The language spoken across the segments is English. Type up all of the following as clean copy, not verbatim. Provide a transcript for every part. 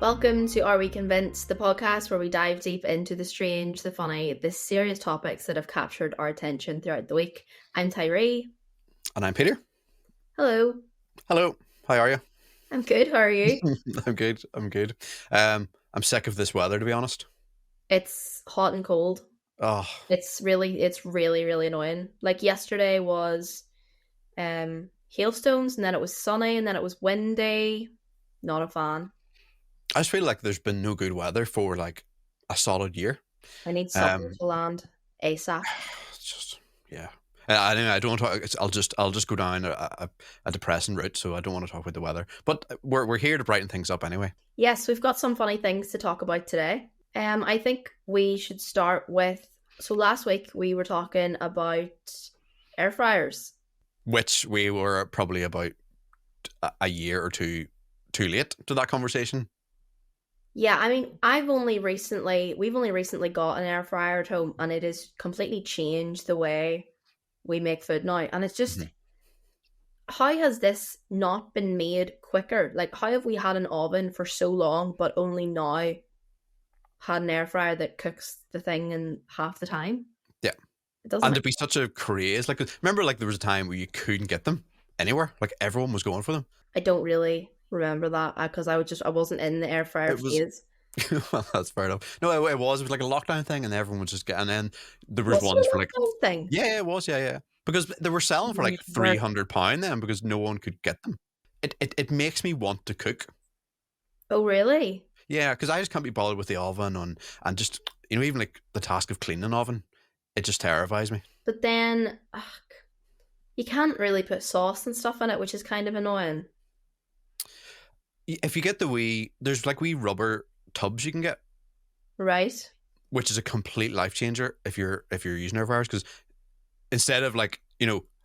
Welcome to Are We Convinced, the podcast where we dive deep into the strange, the funny, the serious topics that have captured our attention throughout the week. I'm Tyree. And I'm Peter. Hello. Hello. How are you? I'm good. How are you? I'm good. I'm sick of this weather, to be honest. It's hot and cold. Oh, It's really annoying. Like yesterday was hailstones, and then it was sunny, and then it was windy. Not a fan. I just feel like there's been no good weather for like a solid year. I need something to land ASAP. It's just, yeah. Anyway, I don't want to. I'll just go down a depressing route. So I don't want to talk about the weather. But we're here to brighten things up anyway. Yes, we've got some funny things to talk about today. I think we should start with. So last week we were talking about air fryers, which we were probably about a year or two too late to that conversation. Yeah, I mean, we've only recently got an air fryer at home, and it has completely changed the way we make food now. And it's just, how has this not been made quicker? Like, how have we had an oven for so long, but only now had an air fryer that cooks the thing in half the time? Yeah. It doesn't. And to be such a craze, like, remember, like, there was a time where you couldn't get them anywhere. Like, everyone was going for them. I don't really remember that because I wasn't in the air fryer phase. Well, that's fair enough. No, it was like a lockdown thing, and everyone was just getting. And then there was ones for like thing. Yeah, it was. Yeah, because they were selling for like £300 then because no one could get them. It makes me want to cook. Oh, really? Yeah, because I just can't be bothered with the oven and just even like the task of cleaning an oven, it just terrifies me. But then you can't really put sauce and stuff in it, which is kind of annoying. If you get there's like wee rubber tubs you can get, right? Which is a complete life changer if you're using air fryers, because instead of like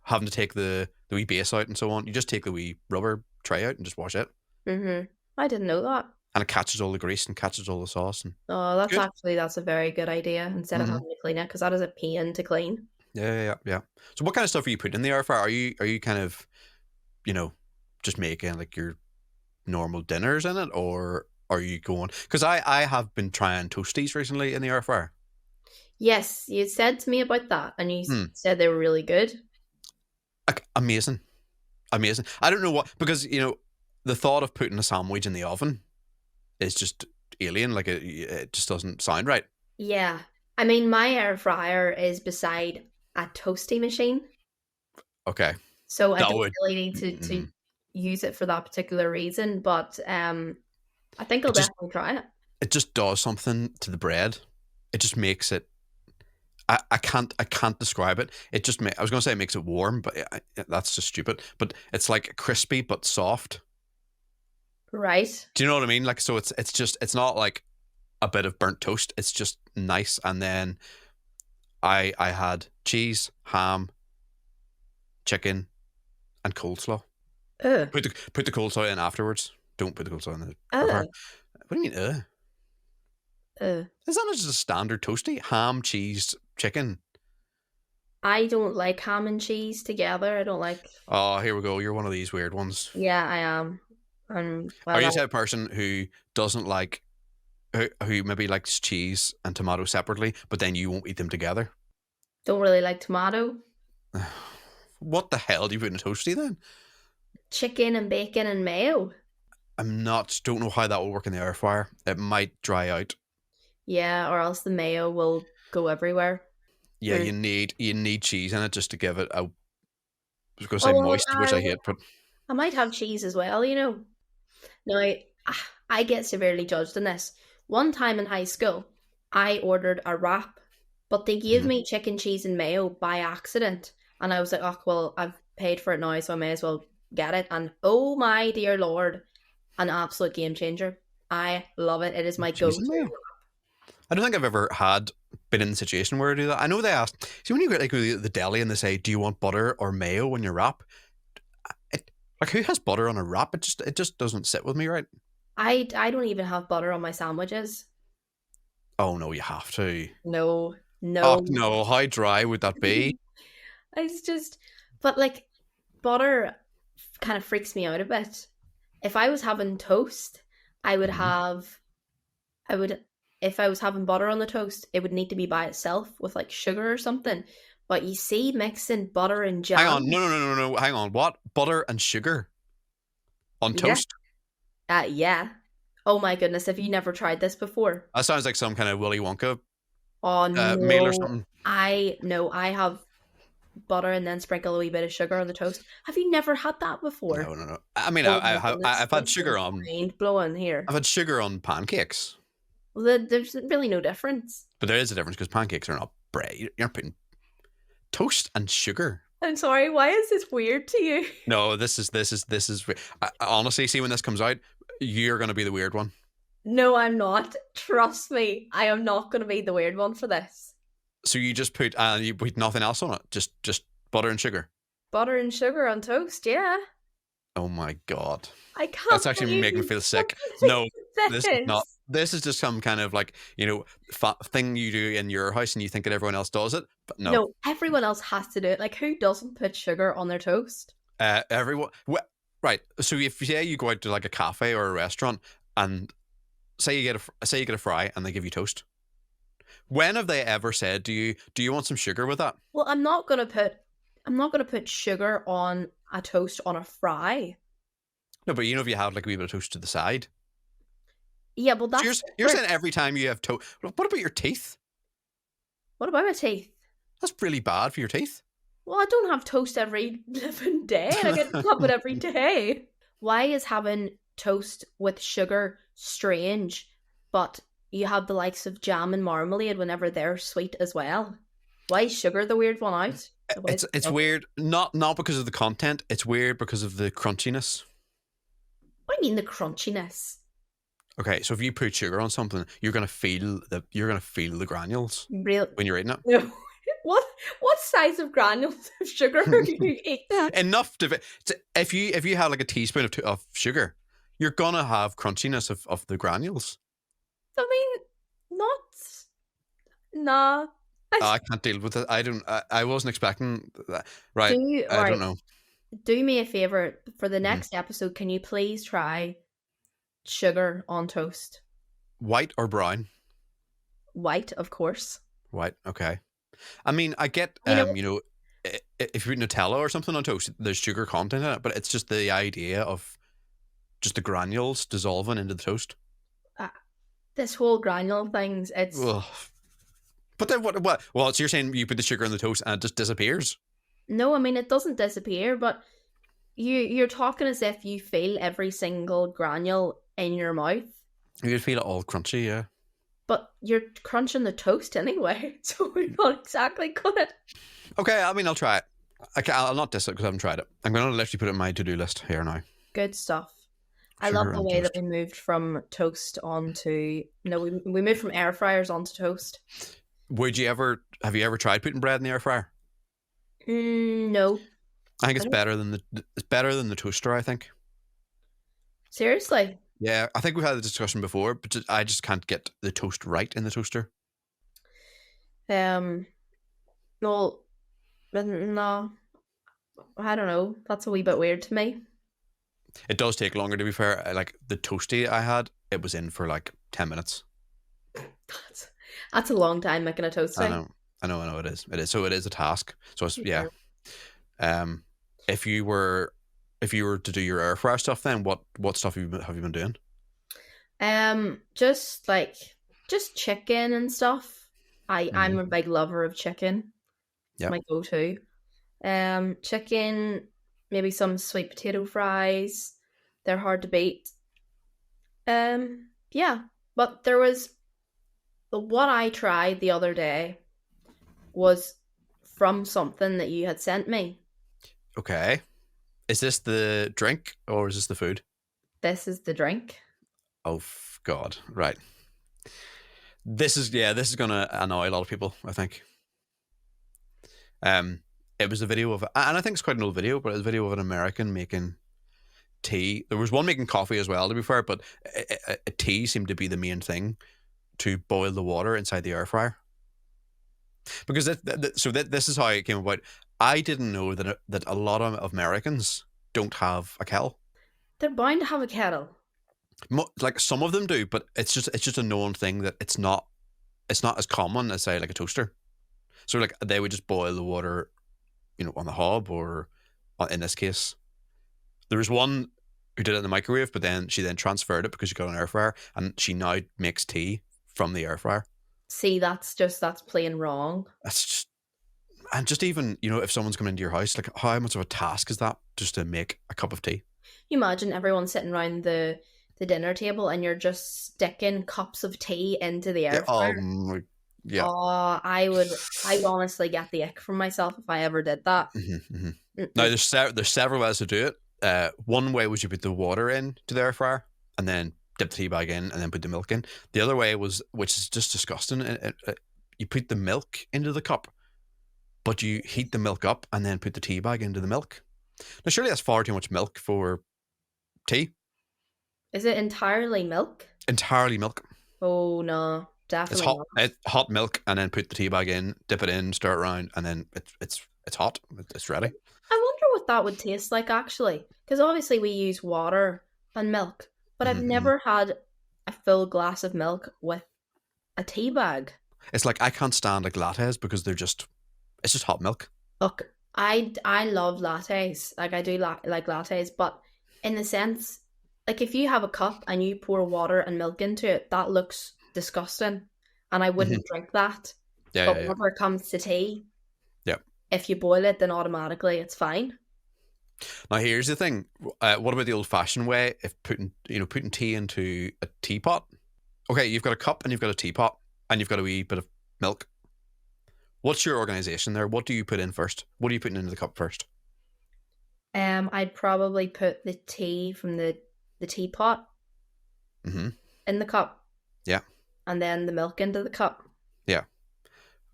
having to take the wee base out and so on, you just take the wee rubber tray out and just wash it. I didn't know that. And it catches all the grease and catches all the sauce. And that's a very good idea instead of having to clean it, because that is a pain to clean. Yeah. So what kind of stuff are you putting in the air fryer? Are you kind of just making like your normal dinners in it, or are you going? Because I have been trying toasties recently in the air fryer. Yes, you said to me about that, and you said they were really good. Like, amazing. I don't know what, because the thought of putting a sandwich in the oven is just alien. Like it just doesn't sound right. Yeah, I mean, my air fryer is beside a toasty machine. Okay. So I don't really need to use it for that particular reason, but I think I'll definitely try it. It just does something to the bread. It just makes it. I can't describe it. It just I was going to say it makes it warm, but that's just stupid. But it's like crispy but soft. Right. Do you know what I mean? Like, so it's not like a bit of burnt toast. It's just nice. And then I had cheese, ham, chicken, and coleslaw. Put the coleslaw in afterwards. Don't put the coleslaw in the What do you mean? Is that just a standard toasty? Ham, cheese, chicken. I don't like ham and cheese together. I don't like. Oh, here we go. You're one of these weird ones. Yeah, I am. Are you the type of person who doesn't like, who maybe likes cheese and tomato separately, but then you won't eat them together? Don't really like tomato. What the hell do you put in a toasty then? Chicken and bacon and mayo. Don't know how that will work in the air fryer. It might dry out. Yeah, or else the mayo will go everywhere. Yeah, you need cheese in it just to give it a. I was going to say moist, which I hate, but I might have cheese as well. Now I get severely judged in this. One time in high school, I ordered a wrap, but they gave me chicken, cheese, and mayo by accident, and I was like, "Oh well, I've paid for it now, so I may as well get it." And oh my dear Lord, an absolute game changer. I love it. It is my go-to. I don't think I've ever been in a situation where I do that. I know they ask, see, when you get like the deli and they say, do you want butter or mayo when you wrap? Like, who has butter on a wrap? It just doesn't sit with me right. I don't even have butter on my sandwiches. Oh no, you have to. No. Oh no, how dry would that be? But like, butter kind of freaks me out a bit. If I was having toast, I would Mm-hmm. have, I would, if I was having butter on the toast, it would need to be by itself with like sugar or something. But you see, mixing butter and Hang on, jam, no. Hang on, what? Butter and sugar on yeah, toast? yeah. Oh my goodness, have you never tried this before? That sounds like some kind of Willy Wonka Oh meal or no, something. I have butter and then sprinkle a wee bit of sugar on the toast. Have you never had that before? No. I mean, Oh my goodness, I've had this sugar is on. mind blowing I've here. had sugar on pancakes, Well, there's really no difference. but there is a difference because pancakes are not bread. You're not putting toast and sugar. I'm sorry, why is this weird to you? No, this is. I honestly, see when this comes out, you're gonna be the weird one. No, I'm not. Trust me, I am not going to be the weird one for this. So you put nothing else on it, just butter and sugar. Butter and sugar on toast, yeah. Oh my god, I that's can't actually believe making me you feel sick. don't No, believe this is not. this. This is just some kind of like thing you do in your house, and you think that everyone else does it, but no. No, everyone else has to do it. Like, who doesn't put sugar on their toast? Everyone. Right. So if you say you go out to like a cafe or a restaurant, and say you get a fry, and they give you toast. When have they ever said to you, "Do you want some sugar with that?" Well, I'm not gonna put sugar on a toast on a fry. No, but if you have like a wee bit of toast to the side. Yeah, well, So that's you're different. saying every time you have toast. What about your teeth? What about my teeth? That's really bad for your teeth. Well, I don't have toast every living day, and I get to have it every day. Why is having toast with sugar strange, but you have the likes of jam and marmalade whenever they're sweet as well? Why is sugar the weird one out? Why is It's it- weird. Not because of the content. It's weird because of the crunchiness. What do you mean the crunchiness? Okay, so if you put sugar on something, you're gonna feel the granules Real? when you're eating No. What size of granules of sugar are you eating? it. Enough if you have like a teaspoon of sugar, you're gonna have crunchiness of the granules. I mean, not. Nah. Oh, I I can't deal with it. I don't. I wasn't expecting that. Right. do. I don't Right. know. Do me a favor for the Mhm. next episode. Can you please try sugar on toast? White or brown? White, of course. White. Okay. I mean, I get You know, if you put Nutella or something on toast, there's sugar content in it, but it's just the idea of just the granules dissolving into the toast. uh, this whole granule things. It's Ugh. But then what? What? Well, so you're saying you put the sugar in the toast and it just disappears? no. I mean, it doesn't disappear, but you're talking as if you feel every single granule in your mouth, You'd feel it all crunchy, yeah. but you're crunching the toast anyway, so you're not exactly good. Okay, I mean, I'll try it. I'll not diss it because I haven't tried it. I'm going to literally put it in my to-do list here now. Good stuff. I love Sugar the on way that toast. we moved from toast onto no, we moved from air fryers onto toast. Have you ever tried putting bread in the air fryer? No, I think I don't. it's better than the toaster, I think. Seriously. Yeah, I think we've had the discussion before, but I just can't get the toast right in the toaster. Um, well, no, I don't know. That's a wee bit weird to me. It does take longer, to be fair. Like the toasty I had, it was in for like 10 minutes. That's, that's a long time making a I toasty. know, I know it is. It is. So it is a task. So it's, yeah. Yeah. Um, if you were, if you were to do your air fryer stuff, then what stuff have you been doing? Just like just chicken and stuff. I'm a Mm-hmm. big lover of chicken. It's Yep. my go-to. Chicken, maybe some sweet potato fries. They're hard to beat. Yeah. But there was what I tried the other day was from something that you had sent me. Okay. Is this the drink or is this the food? This is the drink. Oh God! Right. This is gonna annoy a lot of people, I think. Um, it was a video of, and I think it's quite an old video, but it's a video of an American making tea. There was one making coffee as well, to be fair, but tea seemed to be the main thing to boil the water inside the air fryer. Because this is how it came about. I didn't know that a lot of Americans don't have a kettle. They're bound to have a kettle. Like some of them do, but it's just a known thing that it's not as common as say like a toaster. So like they would just boil the water, on the hob or in this case, there was one who did it in the microwave, but then she then transferred it because she got an air fryer, and she now makes tea from the air fryer. See, that's plain wrong. That's just and just even if someone's coming into your house, like how much of a task is that just to make a cup of tea? You imagine everyone sitting around the dinner table and you're just sticking cups of tea into the Yeah. air fryer. Yeah. Oh, I'd honestly get the ick from myself if I ever did that. Mm-hmm. Now Mm-mm. there's several ways to do it. One way was you put the water in to the air fryer and then dip the tea bag in and then put the milk in. The other way was, which is just disgusting, you put the milk into the cup, but you heat the milk up and then put the tea bag into the milk. Now surely that's far too much milk for tea. Is it entirely milk? Entirely milk. Oh no, It's definitely hot. not. It's hot milk, and then put the tea bag in, dip it in, stir it around, and then it's hot. It's ready. I wonder what that would taste like actually, because obviously we use water and milk, but I've Mm-hmm. never had a full glass of milk with a tea bag. It's like I can't stand like lattes because it's just hot milk. Look, I love lattes. Like I do like lattes, but in the sense, like if you have a cup and you pour water and milk into it, that looks disgusting, and I Mm-hmm. wouldn't drink that. Yeah, But yeah, yeah. whenever it comes to tea, Yeah. if you boil it, then automatically it's fine. Now here's the thing. What about the old-fashioned way? If putting tea into a teapot. Okay, you've got a cup and you've got a teapot and you've got a wee bit of milk. What's your organization there? What do you put in first? What are you putting into the cup first? I'd probably put the tea from the teapot Mm-hmm. in the cup, Yeah, and then the milk into the cup. yeah.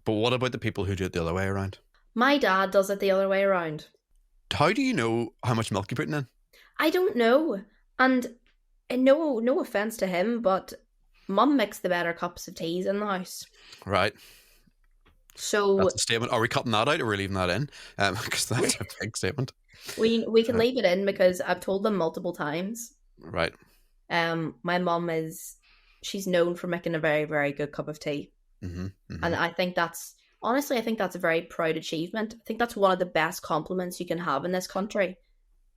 But what about the people who do it the other way around? My dad does it the other way around. How do you know how much milk you're putting in? I don't know, and no offense to him, but Mum makes the better cups of teas in the house. Right. So That's a statement. Are we cutting that out or are we leaving that in? Because that's a big statement. we can Uh, leave it in because I've told them multiple times. right. My mum she's known for making a very, very good cup of tea. Mm-hmm. And Mm-hmm. I think I think that's a very proud achievement. I think that's one of the best compliments you can have in this country.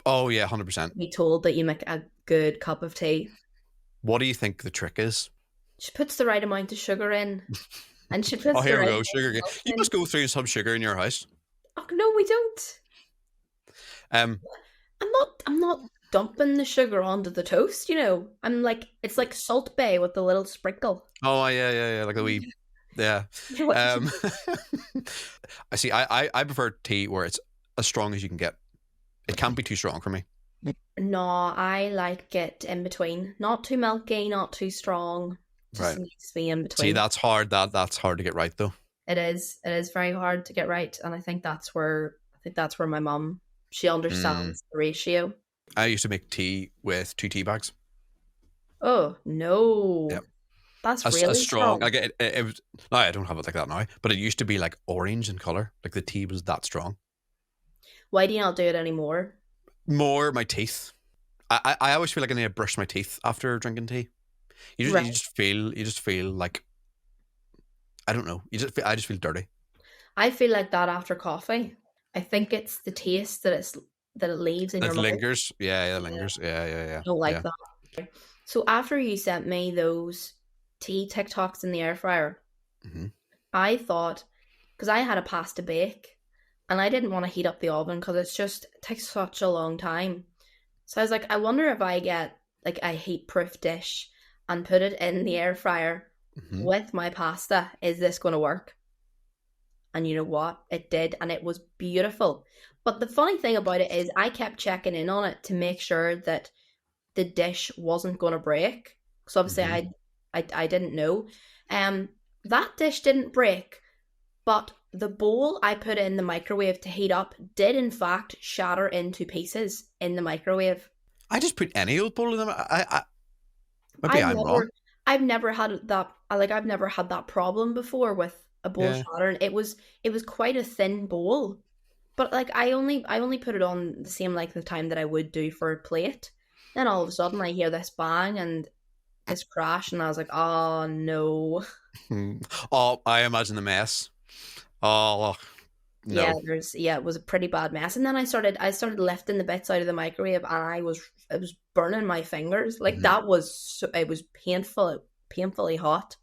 Oh yeah, 100%. Be told that you make a good cup of tea. What do you think the trick is? She puts the right amount of sugar in, and she Oh, puts the here we right go. amount Sugar of again. milk You in. must go through some sugar in your house. Oh no, we don't. Um. I'm not dumping the sugar onto the toast, you know. I'm like it's like Salt Bay with the little sprinkle. Oh yeah, yeah, yeah. Like a wee. Yeah. What- Um. I see. I prefer tea where it's as strong as you can get. It can't be too strong for me. No, I like it in between. Not too milky, not too strong. Just Right. needs to be in See, between. that's hard. That's hard to get right though. It is. It is very hard to get right, and I think that's where my mum she Mm. understands the ratio. I used to make tea with 2 tea bags. Oh no, Yep. that's As really strong. strong. Like it was. No, I don't have it like that now. But it used to be like orange in color. Like the tea was that strong. Why do you not do it anymore? More my teeth. I always feel like I need to brush my teeth after drinking tea. You just Right. you just feel like I don't know. I just feel dirty. I feel like that after coffee. I think it's the taste that it leaves in your That mouth. lingers. Yeah, yeah, Yeah, lingers. Yeah, yeah, I yeah, don't like yeah. that. So after you sent me those tea TikToks in the air fryer, Hmm. I thought because I had a pasta bake and I didn't want to heat up the oven because it takes such a long time. So I was like, I wonder if I get like a heat proof dish and put it in the air fryer Hmm. with my pasta, is this going to work? And you know what? It did, and it was beautiful. But the funny thing about it is, I kept checking in on it to make sure that the dish wasn't going to break. Because obviously, Hmm. I didn't know. Um, that dish didn't break, but the bowl I put in the microwave to heat up did in fact shatter into pieces in the microwave. I just put any old bowl in them. Maybe I've I'm wrong. never I've never had that I've never had that problem before with a bowl Yeah. shattering. It was quite a thin bowl. But like I only put it on the same like the time that I would do for a plate. Then all of a sudden I hear this bang and this crash, and I was like, oh no. Oh, I imagine the mess. Oh Yeah, no. it was a pretty bad mess. And then I started lifting the bits out of the microwave, and it was burning my fingers. Like Mhm. that was it was painful, painfully hot.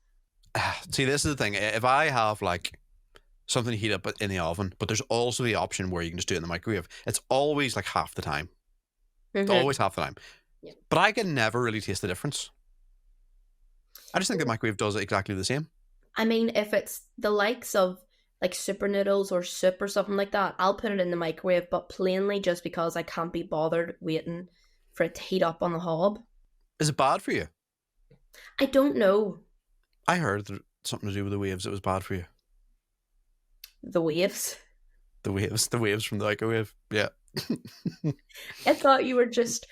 See, this is the thing. If I have like something to heat up in the oven, but there's also the option where you can just do it in the microwave, it's always like half the time. It's Hmm. always half the time. Yeah. But I can never really taste the difference. I just think the microwave does it exactly the same. I mean, if it's the likes of like super noodles or soup or something like that, I'll put it in the microwave, but plainly just because I can't be bothered waiting for it to heat up on the hob. Is it bad for you? I don't know I heard something to do with the waves. It was bad for you. the waves. The waves from the microwave. Yeah. I thought you were just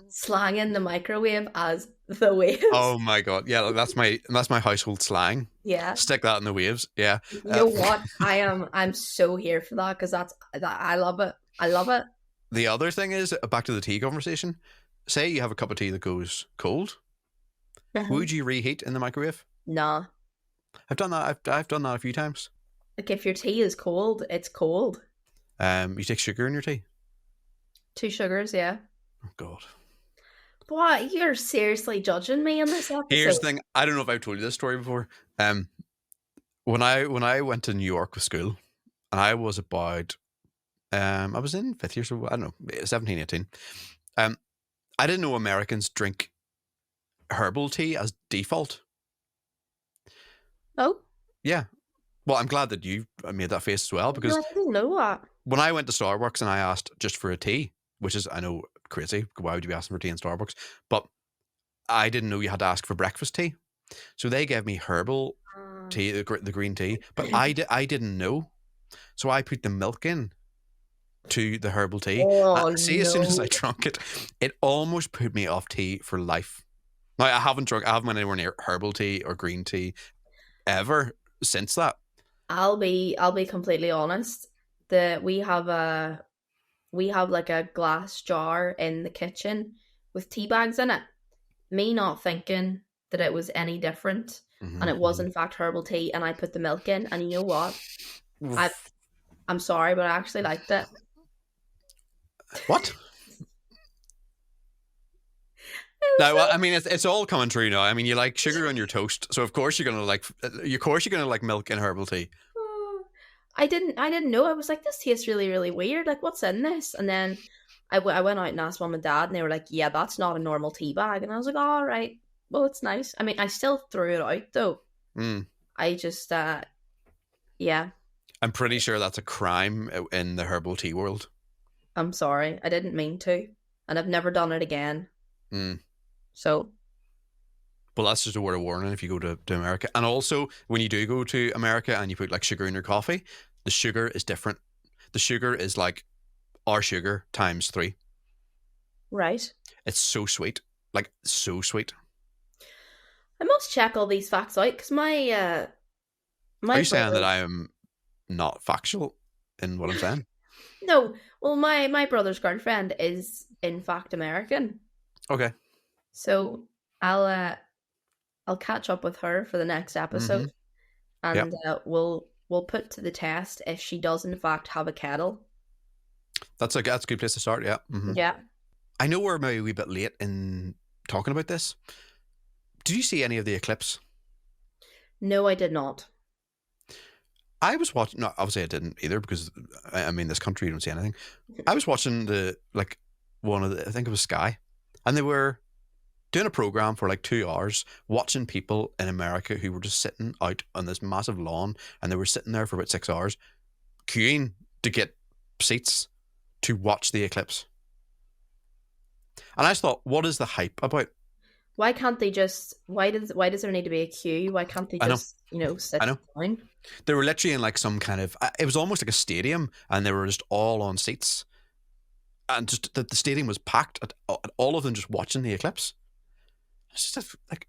slanging the microwave as the waves. Oh my god. Yeah, that's my household slang. Yeah. Stick that in the waves. Yeah. You know what? I'm so here for that because I love it. I love it. The other thing is back to the tea conversation. Say you have a cup of tea that goes cold. Uh-huh. Would you reheat in the microwave? Nah. I've done that. I've done that a few times. Like if your tea is cold, it's cold. You take sugar in your tea. Two sugars, yeah. Oh god. Boy, you're seriously judging me in this Here's episode. the thing. I don't know if I've told you this story before. Um, when I went to New York with school, and I was about I was in fifth year, so I don't know, 17, 18. Um, I didn't know Americans drink herbal tea as default. Oh, Yeah. Well, I'm glad that you made that face as well no, because I didn't know that. when I went to Starbucks and I asked just for a tea, which is I know crazy. Why would you be asking for tea in Starbucks? But I didn't know you had to ask for breakfast tea. So they gave me herbal Uh, tea, the green tea, but I didn't know. So I put the milk in to the herbal tea. oh See, as soon as I no. drank it, it almost put me off tea for life. Now I haven't been anywhere near herbal tea or green tea ever since that. I'll be completely honest. The we have like a glass jar in the kitchen with tea bags in it. Me not thinking that it was any different, and it was in fact herbal tea, and I put the milk in, and you know what? I I'm sorry, but I actually liked it. What? It was No, so I mean it's all coming true now. I mean you like sugar on your toast, so of course you're gonna like milk and herbal tea. oh, I didn't know. I was like, this tastes really, really weird. Like, what's in this? And then I went out and asked mom and dad, and they were like, yeah, that's not a normal tea bag. And I was like, all right, well, it's nice. I mean, I still threw it out though. Mm. I just, yeah, I'm pretty sure that's a crime in the herbal tea world. I'm sorry. I didn't mean to, and I've never done it again. Mm. So, Well, that's just a word of warning if you go to America. And also, when you do go to America and you put like sugar in your coffee, the sugar is different. The sugar is like our sugar times three. right. It's so sweet. Like, so sweet. I must check all these facts out because Are my you saying that brother. I am not factual in what I'm saying? No, well, my brother's girlfriend is in fact American. Okay. So I'll uh I'll catch up with her for the next Mm-hmm. episode, Yep. and we'll put to the test if she does in fact have a kettle. That's a good place to start. Yeah. Mm-hmm. Yeah. I know we're maybe a wee bit late in talking about this. Did you see any of the Eclipse? No, I did not. I was watching. No, obviously I didn't either because I mean this country you don't see anything. I was watching the like one of the I think it was Sky, and they were doing a program for like 2 hours watching people in America who were just sitting out on this massive lawn, and they were sitting there for about 6 hours queuing to get seats to watch the eclipse. And I just thought, what is the hype about? Why can't they just? Why does there need to be a queue? Why can't they I know, just sit I know. down? They were literally in like some kind of. It was almost like a stadium, and they were just all on seats, and just the stadium was packed at all of them just watching the eclipse. It's just like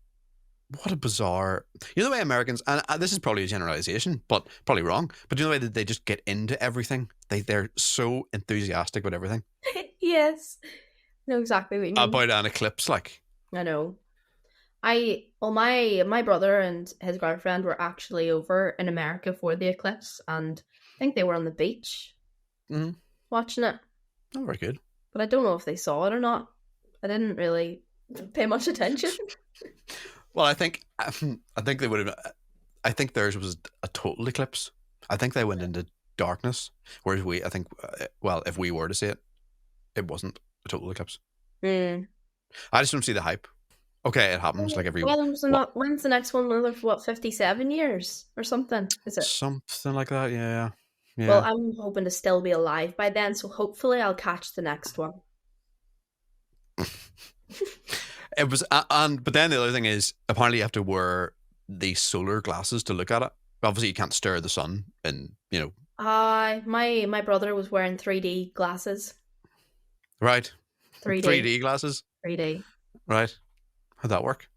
what a bizarre. You know the way Americans, and this is probably a generalization, but probably wrong. But you know the way that they just get into everything. They're so enthusiastic about everything. Yes. know exactly what you mean. about an eclipse. Like, I know. My brother and his girlfriend were actually over in America for the eclipse, and I think they were on the beach mm, watching it. not very good. But I don't know if they saw it or not. I didn't really pay much attention. Well, I think they would have. I think theirs was a total eclipse. I think they went into darkness, whereas I think, well, if we were to see it, it wasn't a total eclipse. Hmm. I just don't see the hype. Okay, it happens like every what When's the next one? Another what, 57 years or something? Is it? something like that. Yeah, Well, yeah. I'm hoping to still be alive by then, so hopefully I'll catch the next one. It was, and but then the other thing is apparently you have to wear these solar glasses to look at it. Obviously, you can't stare at the sun, and My brother was wearing 3D glasses. right, 3D. 3D glasses, 3D. right? How'd that work?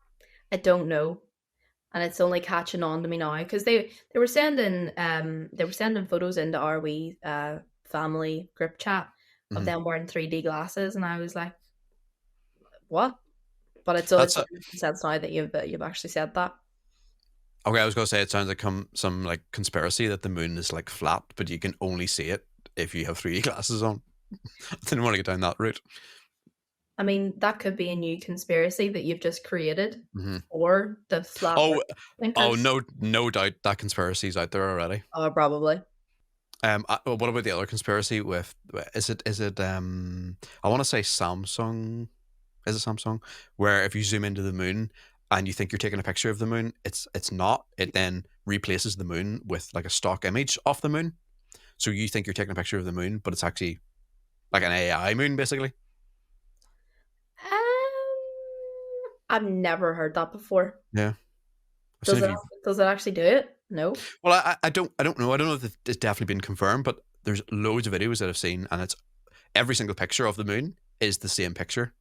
I don't know. And it's only catching on to me now because they were sending photos into our wee family group chat of Mm-hmm. them wearing 3D glasses, and I was like, "What?" But it's That's a, only making sense now that you've actually said that. okay. I was gonna say it sounds like some like conspiracy that the moon is like flat, but you can only see it if you have 3D glasses on. I didn't want to get down that route. I mean, that could be a new conspiracy that you've just created Mm-hmm. for the flat Earth Oh, oh, thinkers. no doubt that conspiracy's out there already. Oh, probably. What about the other conspiracy with, is it I want to say Samsung, is it Samsung, where if you zoom into the moon and you think you're taking a picture of the moon, it's not. It then replaces the moon with like a stock image of the moon. So you think you're taking a picture of the moon, but it's actually like an AI moon basically. I've never heard that before. Yeah. I've seen Does a it? few. Does it actually do it? No. Well, I don't know. I don't know if it's definitely been confirmed, but there's loads of videos that I've seen, and it's every single picture of the moon is the same picture.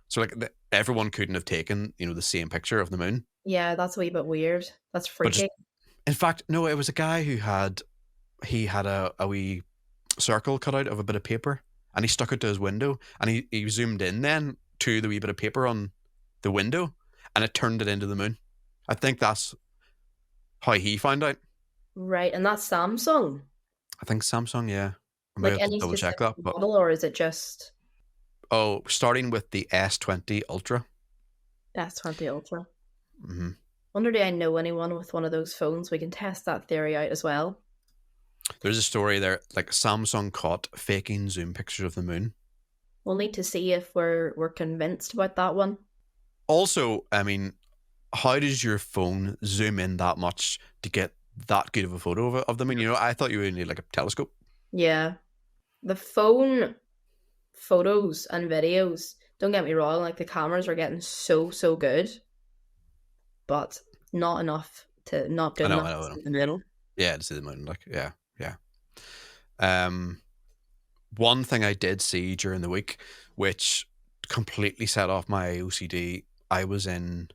So like everyone couldn't have taken the same picture of the moon, Yeah, that's a wee bit weird. That's but just freaky. in fact no, it was a guy who had a wee circle cut out of a bit of paper and he stuck it to his window and he zoomed in then to the wee bit of paper on the window and it turned it into the moon. I think that's how he found out. Right, and that's Samsung. I think Samsung, yeah. I might Like have to any double check specific that, but model, or is it just starting with the S20 Ultra. S20 Ultra? Mm-hmm. Wonder do I know anyone with one of those phones? We can test that theory out as well. There's a story there like Samsung caught faking zoom pictures of the moon. We'll need to see if we're convinced about that one. Also, I mean, how does your phone zoom in that much to get that good of a photo of them? And I thought you would need like a telescope. Yeah. The phone photos and videos, don't get me wrong, like the cameras are getting so good, but not I good know, enough I to know, I know. see the middle. Yeah, to see the moon, like yeah, yeah. Um, one thing I did see during the week, which completely set off my OCD, I was in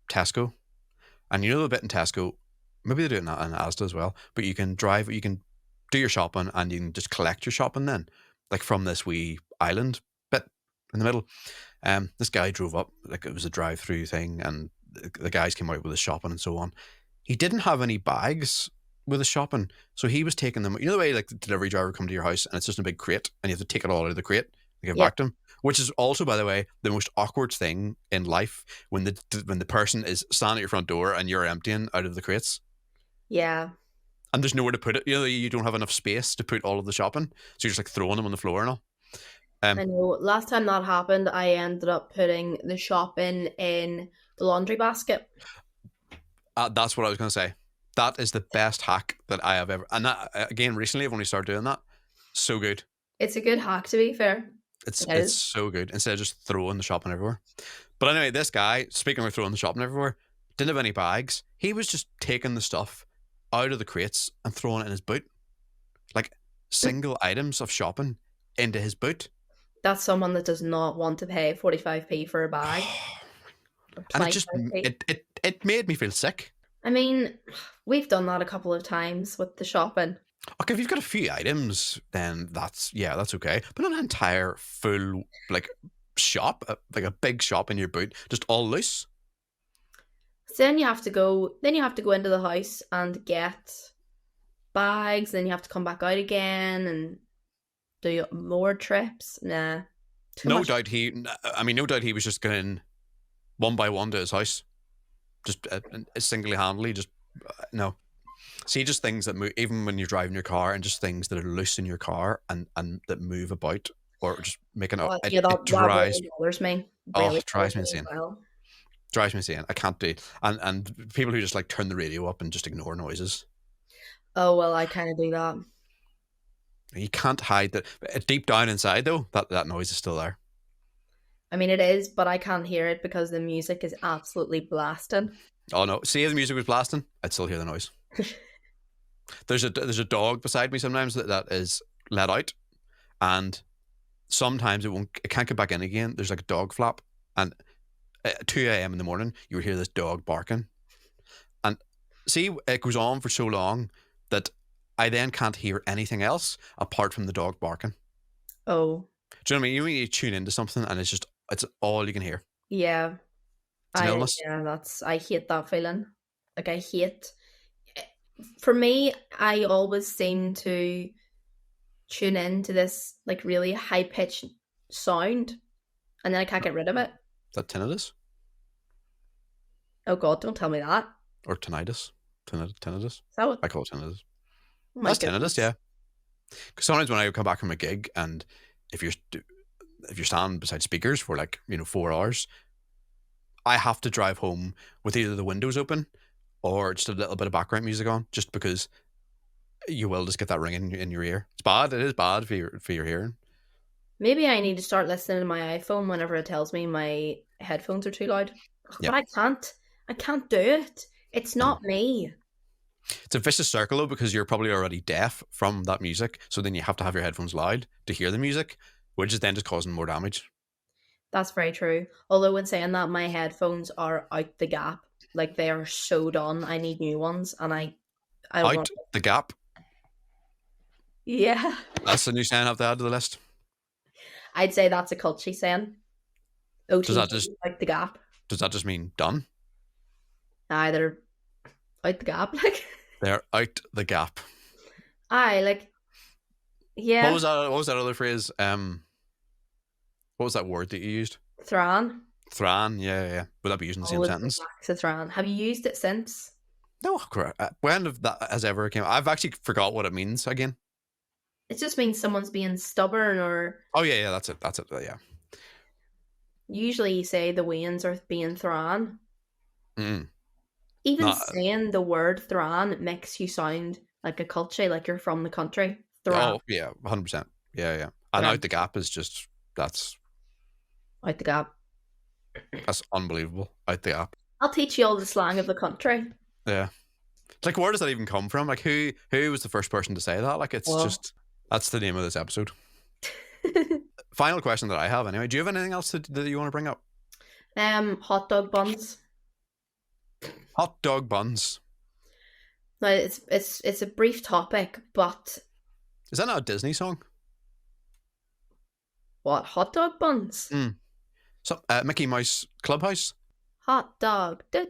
Tesco, and the bit in Tesco, maybe they do it in Asda as well, but you can do your shopping and you can just collect your shopping then, like from this wee island bit in the middle. This guy drove up, like it was a drive-through thing, and the guys came out with his shopping and so on. He didn't have any bags with his shopping, so he was taking them. You know the way like the delivery driver come to your house and it's just a big crate, and you have to take it all out of the crate and give it Yep. back to him. Which is also, by the way, the most awkward thing in life when the person is standing at your front door and you're emptying out of the crates, Yeah. and there's nowhere to put it. You don't have enough space to put all of the shopping, so you're just like throwing them on the floor and all. Um, I know. Last time that happened, I ended up putting the shopping in the laundry basket. that's what I was going to say. That is the best hack that I have ever. And that, again, recently I've only started doing that. So good. It's a good hack, to be fair. It's It it's is. so good instead of just throwing the shopping everywhere. But anyway, this guy, speaking of throwing the shopping everywhere, didn't have any bags. He was just taking the stuff out of the crates and throwing it in his boot, like single items of shopping into his boot. That's someone that does not want to pay 45p for a bag or And it just 25p. it made me feel sick. I mean, we've done that a couple of times with the shopping. Okay, if you've got a few items, then that's okay. But not an entire full like shop, like a big shop in your boot, just all loose. So then you have to go into the house and get bags, then you have to come back out again and do more trips. Nah, too No much. doubt I mean, no doubt he was just going one by one to his house, just singly handedly, just no. See, just things that move, even when you're driving your car, and just things that are loose in your car and that move about, or just making Oh, it, yeah, it that drives. really bothers me. Oh, Really it drives bothers me me as insane. well. Drives me insane. I can't do. And people who just like turn the radio up and just ignore noises. Oh well, I kind of do that. You can't hide that. Deep down inside, though, that noise is still there. I mean, it is, but I can't hear it because the music is absolutely blasting. Oh no! See, if the music was blasting, I'd still hear the noise. There's a dog beside me sometimes that is let out, and sometimes it can't get back in again. There's like a dog flap, and at 2 a.m. in the morning, you would hear this dog barking, and see, it goes on for so long that I then can't hear anything else apart from the dog barking. Oh, Do you know what I mean? You need to tune into something, and it's all you can hear. yeah. It's an illness. I hate that feeling. Like I hate for me, I always seem to tune into this like really high pitched sound and then I can't get rid of it. Is that tinnitus Oh god, don't tell me that. or tinnitus? Tinnitus. Is that what I call it tinnitus. oh my That's tinnitus, goodness. yeah. Because sometimes when I come back from a gig, and if you're if you're standing beside speakers for like 4 hours, I have to drive home with either the windows open or just a little bit of background music on, just because you will just get that ringing in your ear. It's bad. It is bad for your hearing. Maybe I need to start listening to my iPhone whenever it tells me my headphones are too loud. But Yep, I can't. I can't do it. It's I know. not me. It's a vicious circle though, because you're probably already deaf from that music, so then you have to have your headphones loud to hear the music, which is then just causing more damage. That's very true. Although when saying that, my headphones are out the gap. Like they are so done. I need new ones, and I don't want. Out the gap. Yeah, That's the new saying I have to add to the list. I'd say that's a culty saying. Does OT that just like the gap. does that just mean done? Either out the gap, like They're out the gap. I like What yeah, was that? What was that other phrase? What was that word that you used? Thran. Thran. Yeah, yeah, yeah. Would that be used in the same Always the sentence? max of Thran. Have you used it since? No, correct. When have that has ever came? I've actually forgot what it means again. It just means someone's being stubborn, or Oh yeah, yeah. That's it. That's it. Yeah. usually you say the Waynes are being Thran. Mm. Even Not. saying the word Thran makes you sound like a culture, like you're from the country. Thran, Oh yeah, 100%. Yeah, yeah. And out Thran, the gap is just that's out the gap. that's unbelievable. Out the gap. I'll teach you all the slang of the country. Yeah. It's like, where does that even come from? Like, who was the first person to say that? Like, it's Well, just that's the name of this episode. Final question that I have, anyway. Do you have anything else that you want to bring up? hot dog buns. Hot dog buns. Now it's a brief topic, but Is that not a Disney song? what hot dog buns? Mm. So, Mickey Mouse Clubhouse. Hot dog. Du.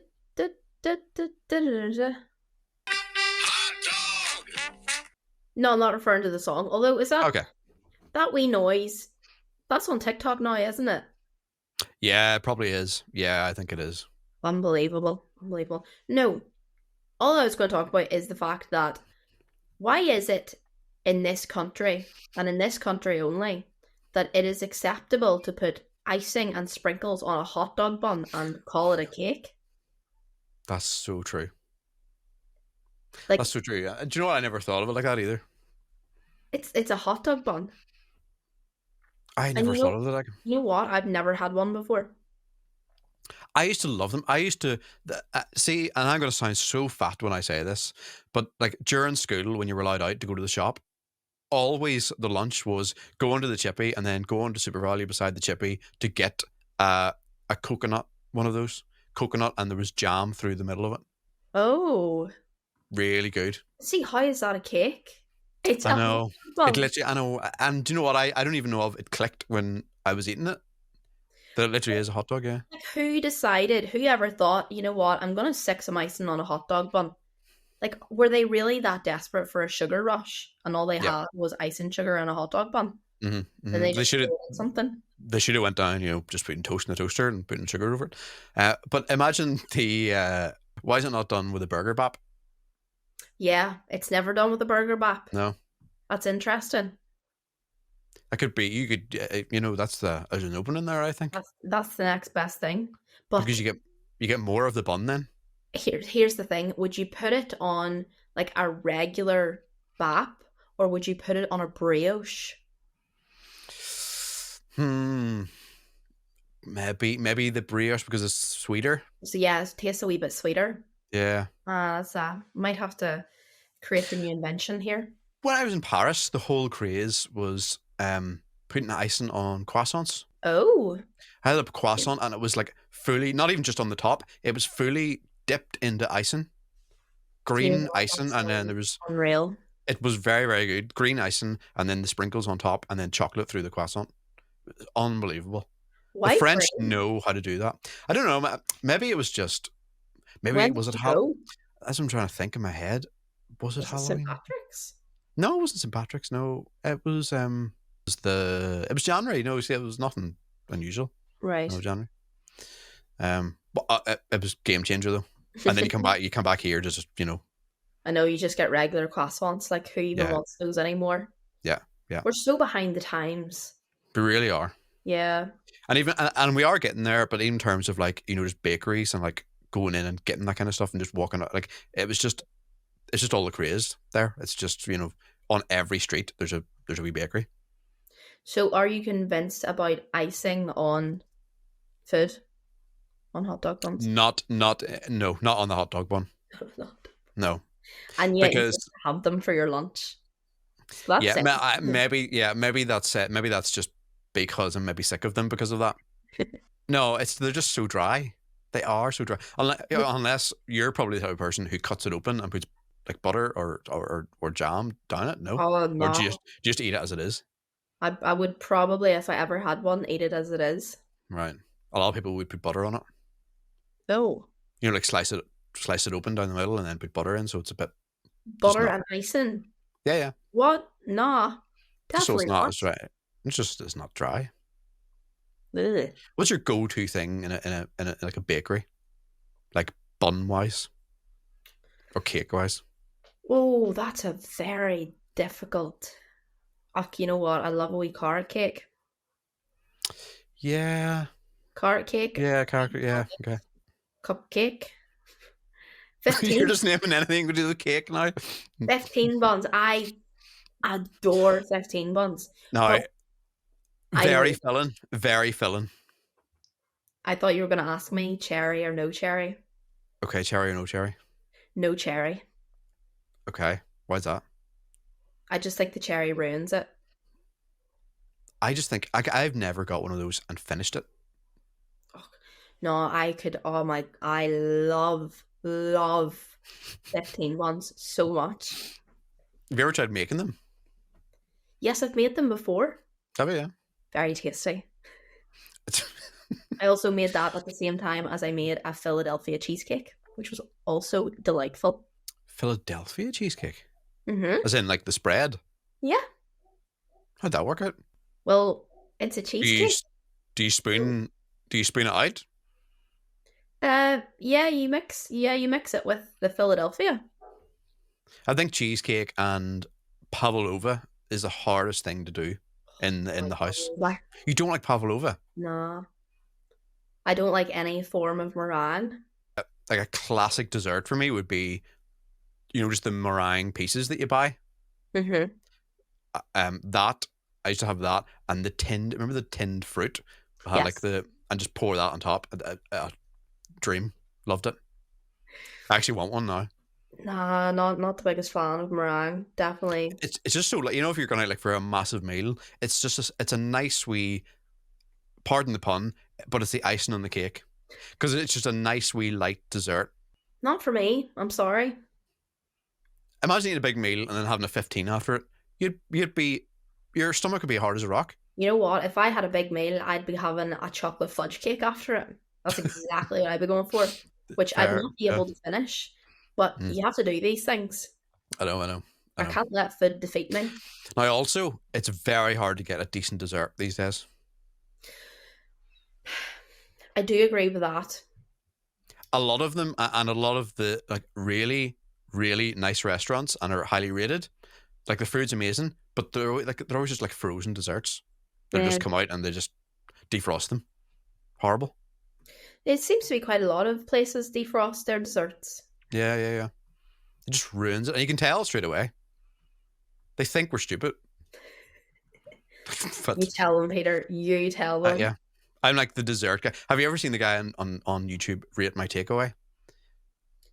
No, I'm not referring to the song. Although is Okay. that wee noise? That's on TikTok now, isn't it? Yeah, it probably is. Yeah, I think it is. Unbelievable, unbelievable. No, all I was going to talk about is the fact that why is it in this country and in this country only that it is acceptable to put icing and sprinkles on a hot dog bun and call it a cake? That's so true. That's Like so true. Do you know what? I never thought of it like that either. it's a hot dog bun. I And never thought of it like. you know what? I've never had one before. I used to love them. I used to see, and I'm going to sound so fat when I say this, but like during school when you were allowed out to go to the shop, always the lunch was go into the chippy and then go into Super Value beside the chippy to get a coconut, one of those coconut, and there was jam through the middle of it. Oh, Really good. see, how is that a cake? It's I a hot know. dog It bun. literally, I know. And do you know what? I don't even know if it clicked when I was eating it. That it literally is a hot dog, yeah. Like, who decided? Whoever thought? You know what? I'm gonna stick some icing on a hot dog bun. Like, were they really that desperate for a sugar rush, and all they Yeah. had was icing sugar and a hot dog bun? Then they They just should have threw in something. went down, just putting toast in the toaster and putting sugar over it. But imagine the why is it not done with a burger bap? Yeah, it's never done with a burger bap. No, That's interesting. that could be. You could, that's there's an opening there. I think That's the next best thing. But because you get more of the bun then. here's the thing: would you put it on like a regular bap, or would you put it on a brioche? Hmm. Maybe the brioche because it's sweeter. So yeah, it tastes a wee bit sweeter. Yeah. That's might have to create the new invention here. When I was in Paris, the whole craze was putting icing on croissants. Oh, I had a croissant and it was like fully, not even just on the top, it was fully dipped into icing, do you know green what? icing, That's and then so there was, unreal. it was very, very good. Green icing, and then the sprinkles on top, and then chocolate through the croissant. Unbelievable. The White French bread. know how to do that. I don't know. Maybe it was just, maybe When did was it you Hal? go? As I'm trying to think in my head, was it Was it St. Halloween? Patrick's? No, it wasn't St. Patrick's. No, it was January. No, see, it was nothing unusual. No, Right. January. But it was game changer though. And then you come back here to just I know you just get regular croissants. Like, who even yeah, wants those anymore? yeah, yeah. We're so behind the times. We really are, Yeah. and and we are getting there. But in terms of like just bakeries and like going in and getting that kind of stuff and just walking out, like it's just all the craze there. It's just on every street there's a wee bakery. So, are you convinced about icing on food, on hot dog buns? Not no, not on the hot dog bun. Not. No, And yet, you because just have them for your lunch. So that's it. maybe that's it. Maybe that's just because I'm maybe sick of them because of that. No, they're just so dry. They are so dry. Unless you're probably the type of person who cuts it open and puts like butter or jam down it. No, Oh or no. do you just eat it as it is? I would probably, if I ever had one, eat it as it is. Right. A lot of people would put butter on it. Oh. Like slice it open down the middle and then put butter in, so it's a bit just Butter not. and icing. Yeah, yeah. What? Nah. Just so it's Definitely not not. as dry. It's not dry. Ugh. What's your go-to thing in a like a bakery, like bun wise or cake wise? Oh, that's a very difficult. Oh, you know what? I love a wee carrot cake. Yeah, Carrot cake, yeah, character. Yeah, okay. cupcake. You're 15, just naming anything to do with cake now. 15 buns. I adore 15 buns. No, But I very know, filling, very filling. I thought you were going to ask me cherry or no cherry. Okay, cherry or no cherry? No cherry. Okay, why's that? I just think the cherry ruins it. I just think I've never got one of those and finished it. Oh, no, I could, oh my, I love 15 buns so much. Have you ever tried making them? Yes, I've made them before. Have you? Yeah. Very tasty. It's I also made that at the same time as I made a Philadelphia cheesecake, which was also delightful. Philadelphia cheesecake, Mm-hmm. as in like the spread. Yeah. How'd that work out? Well, it's a Do you cheesecake. do you spoon it out? Yeah, you mix it with the Philadelphia. I think cheesecake and pavlova is the hardest thing to do in Like, the house. like, You don't like pavlova? nah. I don't like any form of meringue. Like a classic dessert for me would be, just the meringue pieces that you buy. Mm-hmm. That I used to have that and the tinned. Remember the tinned fruit? I had like Yes. the and just pour that on top. Dream, loved it. I actually want one now. Nah, not the biggest fan of meringue. Definitely. It's just so like if you're going out like for a massive meal, it's a nice wee, pardon the pun, but it's the icing on the cake because it's just a nice wee light dessert. Not for me. I'm sorry. Imagine eating a big meal and then having a 15 after it. you'd be your stomach would be hard as a rock. You know what? If I had a big meal, I'd be having a chocolate fudge cake after it. That's exactly what I'd be going for, which I'd Fair. not be Yeah. able to finish. But Mm. you have to do these things. I know. I know. I I know. can't let food defeat me. Now, also, it's very hard to get a decent dessert these days. I do agree with that. A lot of them, and a lot of the like really, really nice restaurants and are highly rated. Like the food's amazing, but they're always just like frozen desserts. They Yeah. just come out and they just defrost them. Horrible. It seems to be quite a lot of places defrost their desserts. Yeah, yeah, yeah. It just ruins it, and you can tell straight away. They think we're stupid, You but tell them, Peter. You tell them. yeah, I'm like the dessert guy. Have you ever seen the guy on YouTube rate my takeaway?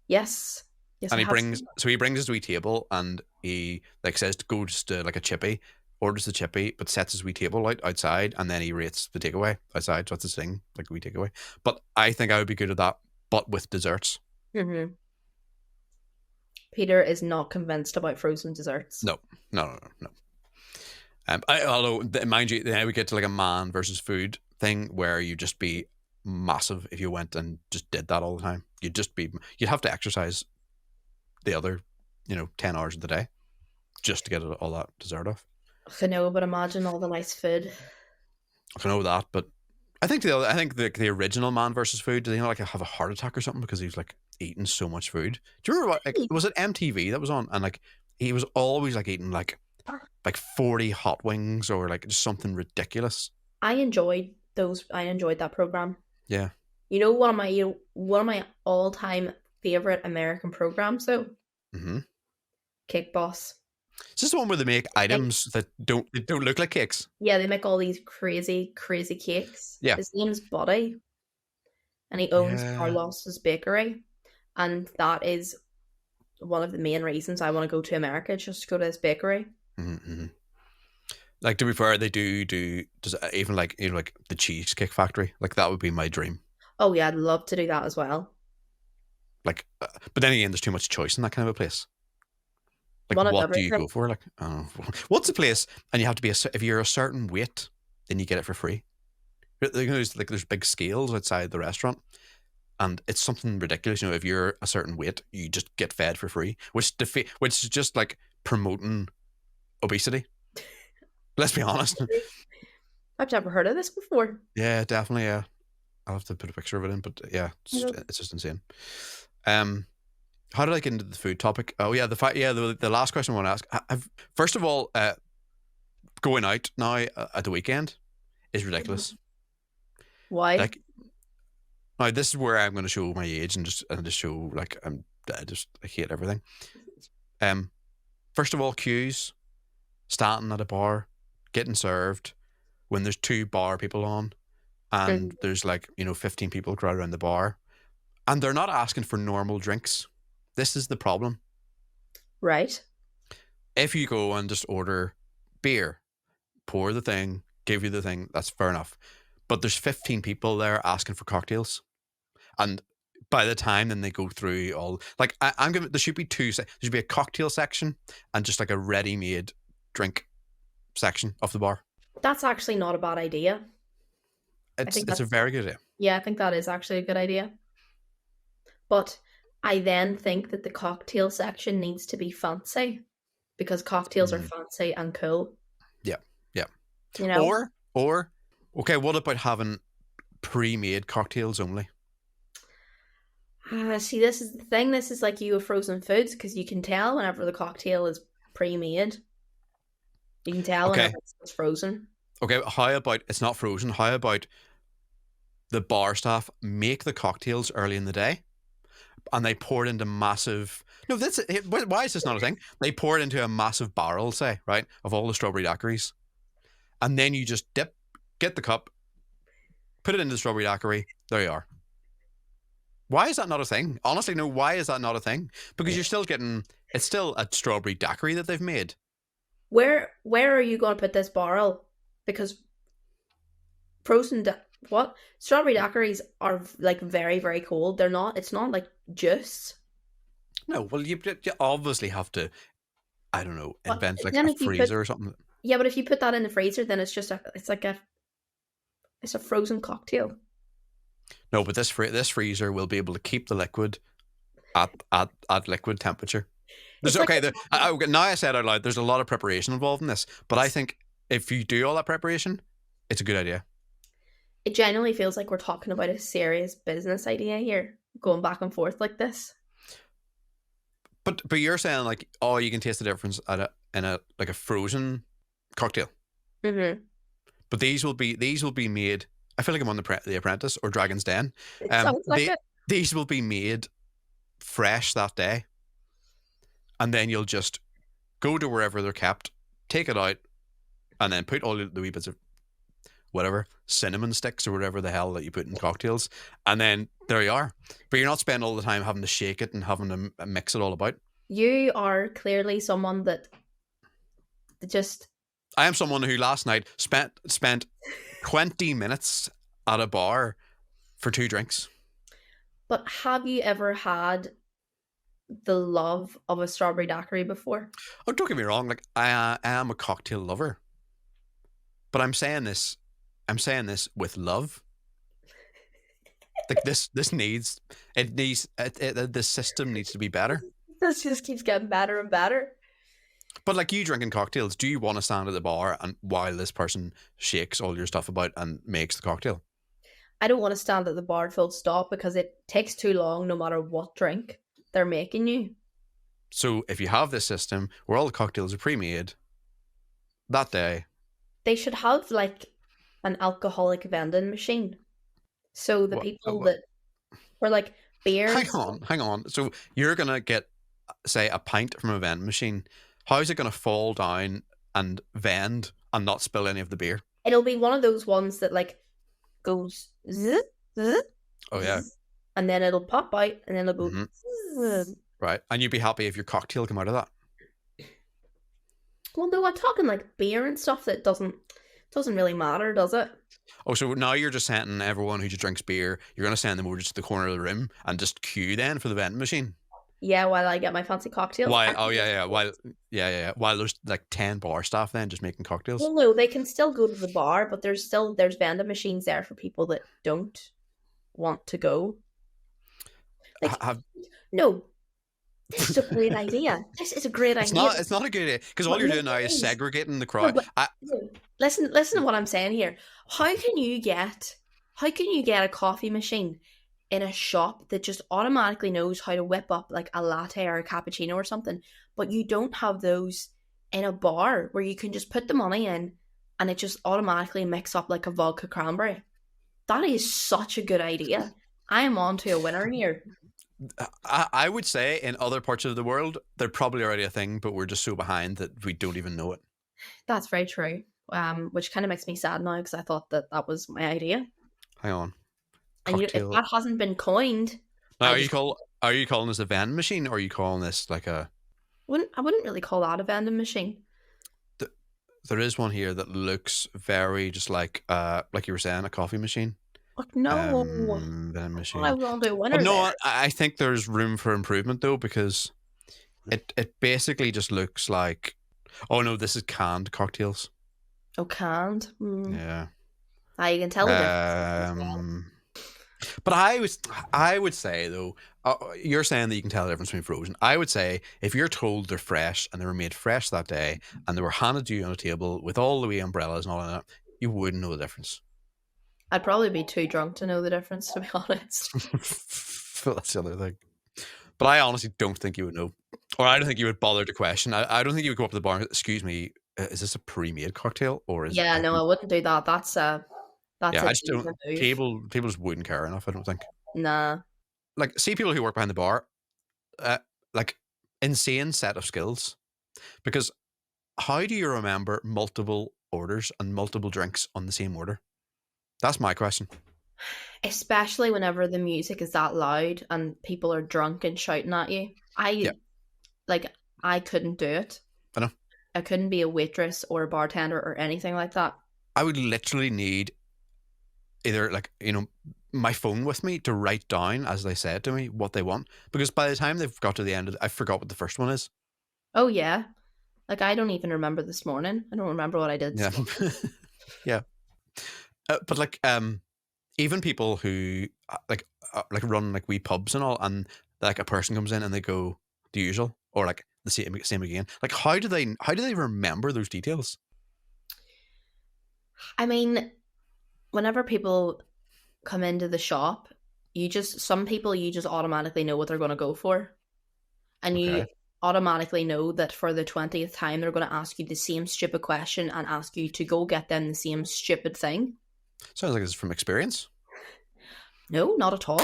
Yes. Yes, And I have seen he brings his wee table and he like says to go just to like a chippy, orders the chippy, but sets his wee table outside and then he rates the takeaway outside. So that's his thing, like a wee takeaway. But I think I would be good at that, but with desserts. that. Peter is not convinced about frozen desserts. No, no, no, no, no. Although mind you, then we get to like a man versus food thing where you just be massive if you went and just did that all the time. You'd have to exercise the other, 10 hours of the day just to get all that dessert off. I know, but imagine all the nice food. I know that, but I think the original Man versus Food, did he like have a heart attack or something because he was like eating so much food? Do you remember was it MTV that was on and like he was always like eating like 40 hot wings or like just something ridiculous. I enjoyed those. I enjoyed that program. Yeah. One of my all time favorite American programs though. Mm-hmm. Cake Boss. Is this the one where they make items that don't look like cakes? Yeah, they make all these crazy, crazy cakes. Yeah. His name's Buddy, and he owns Yeah. Carlos's Bakery, and that is one of the main reasons I want to go to America, just to go to his bakery. Mm-hmm. Like to be fair, they do does even like like the Cheesecake Factory, like that would be my dream. Oh yeah, I'd love to do that as well. Like, but then again, there's too much choice in that kind of a place. Like, One of what do you everything. go for? Like, what's the place? And you have to be if you're a certain weight, then you get it for free. There's big scales outside the restaurant, and it's something ridiculous. If you're a certain weight, you just get fed for free, which is just like promoting obesity. Let's be honest. I've never heard of this before. Yeah, definitely. Yeah, I'll have to put a picture of it in, but yeah, it's just insane. How did I get into the food topic? Oh yeah, the last question I want to ask. First of all, going out now at the weekend is ridiculous. Why? Like, now this is where I'm going to show my age and just show like I hate everything. First of all, queues, standing at a bar, getting served when there's two bar people on, and there's like 15 people crowded around the bar, and they're not asking for normal drinks. This is the problem. Right. If you go and just order beer, pour the thing, give you the thing, that's fair enough. But there's 15 people there asking for cocktails. And by the time then they go through all, like, I'm giving, there should be there should be a cocktail section and just like a ready-made drink section of the bar. That's actually not a bad idea. It's a very good idea. Yeah, I think that is actually a good idea. But I then think that the cocktail section needs to be fancy because cocktails are fancy and cool. Yeah, yeah. Or okay, what about having pre-made cocktails only? See, this is the thing. This is like you with frozen foods because you can tell whenever the cocktail is pre-made. You can tell whenever it's frozen. Okay, how about it's not frozen? How about the bar staff make the cocktails early in the day? And they pour it into massive. No, why is this not a thing? They pour it into a massive barrel, say, right, of all the strawberry daiquiris, and then you just get the cup, put it into the strawberry daiquiri. There you are. Why is that not a thing? Honestly, no. Why is that not a thing? Because you're still getting. It's still a strawberry daiquiri that they've made. Where are you going to put this barrel? Because strawberry daiquiris are like very, very cold. It's not like juice. No, well, you obviously have to I don't know, But invent like then a if you put freezer or something. yeah, but if you put that in the freezer, then it's like a frozen cocktail. No, but this freezer will be able to keep the liquid at liquid temperature. There's It's like okay. Now I said out loud, there's a lot of preparation involved in this, but I think if you do all that preparation, it's a good idea. it genuinely feels like we're talking about a serious business idea here, going back and forth like this. But you're saying like, oh, you can taste the difference at a in a like a frozen cocktail. Mm-hmm. But these will be made. I feel like I'm on the Apprentice or Dragon's Den. It sounds like They it. these will be made fresh that day, and then you'll just go to wherever they're kept, take it out, and then put all the wee bits of whatever cinnamon sticks or whatever the hell that you put in cocktails, and then there you are. But you're not spending all the time having to shake it and having to mix it all about. You are clearly someone that just. I am someone who last night spent 20 minutes at a bar for 2 drinks. But have you ever had the love of a strawberry daiquiri before? Oh, don't get me wrong. Like I am a cocktail lover, but I'm saying this with love. Like this needs it needs the system needs to be better. This just keeps getting better and better. But like you drinking cocktails, do you want to stand at the bar and while this person shakes all your stuff about and makes the cocktail? I don't want to stand at the bar full stop because it takes too long no matter what drink they're making you. So if you have this system where all the cocktails are pre-made that day, They should have like an alcoholic vending machine. So the what? people that were like Hang beers, on, hang on. So you're gonna get, say, a pint from a vending machine. How is it gonna fall down and vend and not spill any of the beer? it'll be one of those ones that like goes zzz, zzz, Oh yeah. zzz, and then it'll pop out and then it'll go Hmm. zzz. Right. And you'd be happy if your cocktail came out of that. Well, no, I'm talking like beer and stuff that doesn't really matter, does it? Oh, so now you're just sending everyone who just drinks beer, you're gonna send them over just to the corner of the room and just queue then for the vending machine. Yeah, while I get my fancy cocktails. While oh yeah, while there's like 10 bar staff then just making cocktails. Well, no, they can still go to the bar, but there's vending machines there for people that don't want to go. Like, Have no, this is a great idea. This is a great idea. it's not a good idea because all But you're no, doing now is please. segregating the No, crowd. but no. Listen to what I'm saying here. How can you get a coffee machine in a shop that just automatically knows how to whip up like a latte or a cappuccino or something, but you don't have those in a bar where you can just put the money in and it just automatically mix up like a vodka cranberry? That is such a good idea. I am on to a winner here. I would say in other parts of the world they're probably already a thing, but we're just so behind that we don't even know it. That's very true. Which kind of makes me sad now because I thought that that was my idea. Hang on, And if cocktail. that hasn't been coined, Now, I just are you calling this a vending machine or are you calling this like a? I wouldn't really call that a vending machine. There is one here that looks very just like you were saying, a coffee machine. Like no, Vending I machine. want to do a But winner no, there. I think there's room for improvement though because it basically just looks like. Oh no, this is canned cocktails. Oh, canned. Yeah. Ah, you can tell the difference as well. Um. But I would say though, you're saying that you can tell the difference between frozen. I would say if you're told they're fresh and they were made fresh that day and they were handed to you on a table with all the wee umbrellas and all of that, you wouldn't know the difference. I'd probably be too drunk to know the difference, to be honest. That's the other thing. But I honestly don't think you would know, or I don't think you would bother to question. I don't think you would go up to the bar. And, excuse me, is this a pre-made cocktail or is? Yeah, no, I wouldn't do that. That's Yeah, a I just don't. diva move. People just wouldn't care enough. I don't think. Nah, Like, see people who work behind the bar, uh, like insane set of skills. Because how do you remember multiple orders and multiple drinks on the same order? That's my question. especially whenever the music is that loud and people are drunk and shouting at you. Yeah, Like I couldn't do it. I know. I couldn't be a waitress or a bartender or anything like that. I would literally need either like my phone with me to write down as they said to me what they want because by the time they've got to the end, I forgot what the first one is. Oh yeah. Like, I don't even remember this morning. I don't remember what I did Yeah. this morning. Yeah. But like even people who like run like wee pubs and all, and like a person comes in and they go the usual or like the same again. Like how do they remember those details? I mean, whenever people come into the shop, some people you just automatically know what they're going to go for. And you Okay. automatically know that for the 20th time, they're going to ask you the same stupid question and ask you to go get them the same stupid thing. Sounds like it's from experience. No, not at all.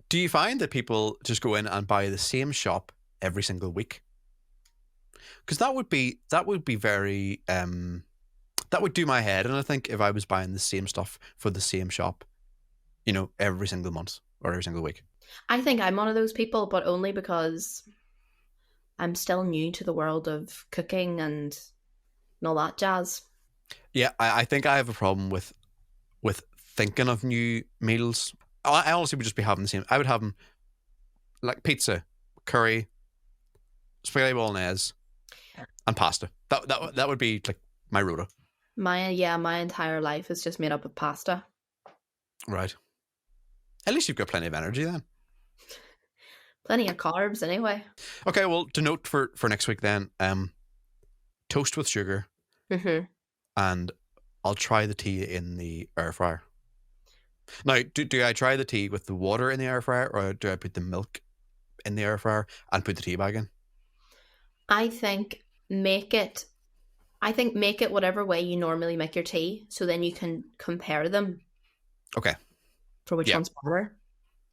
Do you find that people just go in and buy the same shop every single week? Because that would be very that would do my head, and I think if I was buying the same stuff for the same shop, every single month or every single week. I think I'm one of those people, but only because I'm still new to the world of cooking and all that jazz. Yeah, I think I have a problem with thinking of new meals. I honestly would just be having the same. I would have them like pizza, curry, spaghetti bolognese, and pasta. That would be like my rota. My entire life is just made up of pasta. Right. At least you've got plenty of energy then. Plenty of carbs anyway. Okay, well, to note for next week then, toast with sugar, Hmm. and I'll try the tea in the air fryer. Now, do I try the tea with the water in the air fryer, or do I put the milk in the air fryer and put the tea bag in? I think make it make it whatever way you normally make your tea, so then you can compare them Okay, for which yeah, one's better.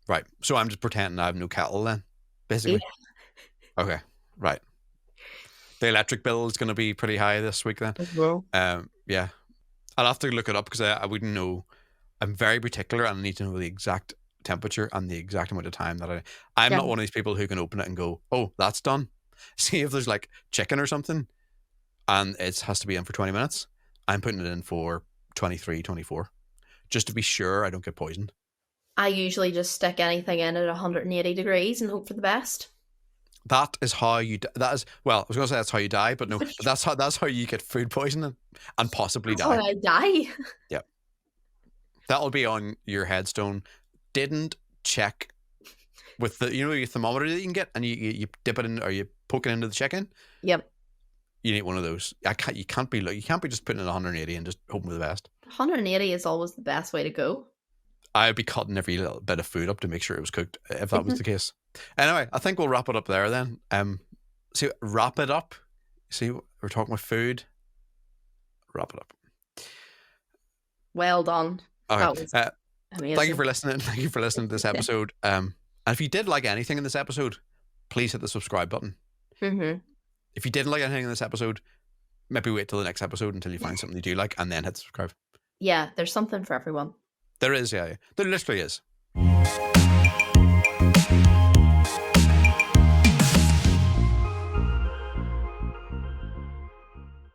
right. So I'm just pretending I have no kettle then, Yeah. basically. Okay, right. The electric bill is going to be pretty high this week then. Well. Yeah, I'll have to look it up because I wouldn't know. I'm very particular and I need to know the exact temperature and the exact amount of time that I'm Yeah. not one of these people who can open it and go, oh, that's done. See if there's like chicken or something and it has to be in for 20 minutes. I'm putting it in for 23, 24, just to be sure I don't get poisoned. I usually just stick anything in at 180 degrees and hope for the best. That is how you. That is well. I was going to say that's how you die, but no. But that's how you get food poisoning and possibly That's how die. I die. Yeah, that'll be on your headstone. Didn't check with the your thermometer that you can get, and you dip it in or you poke it into the chicken. Yep. You need one of those. You can't be just putting it at 180 and just hoping for the best. 180 is always the best way to go. I'd be cutting every little bit of food up to make sure it was cooked if that was Mhm. the case. Anyway, I think we'll wrap it up there then. See, wrap it up. See, we're talking about food. Wrap it up. Well done. Okay. That was Thank you amazing. for listening. Thank you for listening to this episode. And if you did like anything in this episode, please hit the subscribe button. Hmm. If you didn't like anything in this episode, maybe wait till the next episode until you find something you do like, and then hit subscribe. Yeah, there's something for everyone. There is, yeah. There literally is.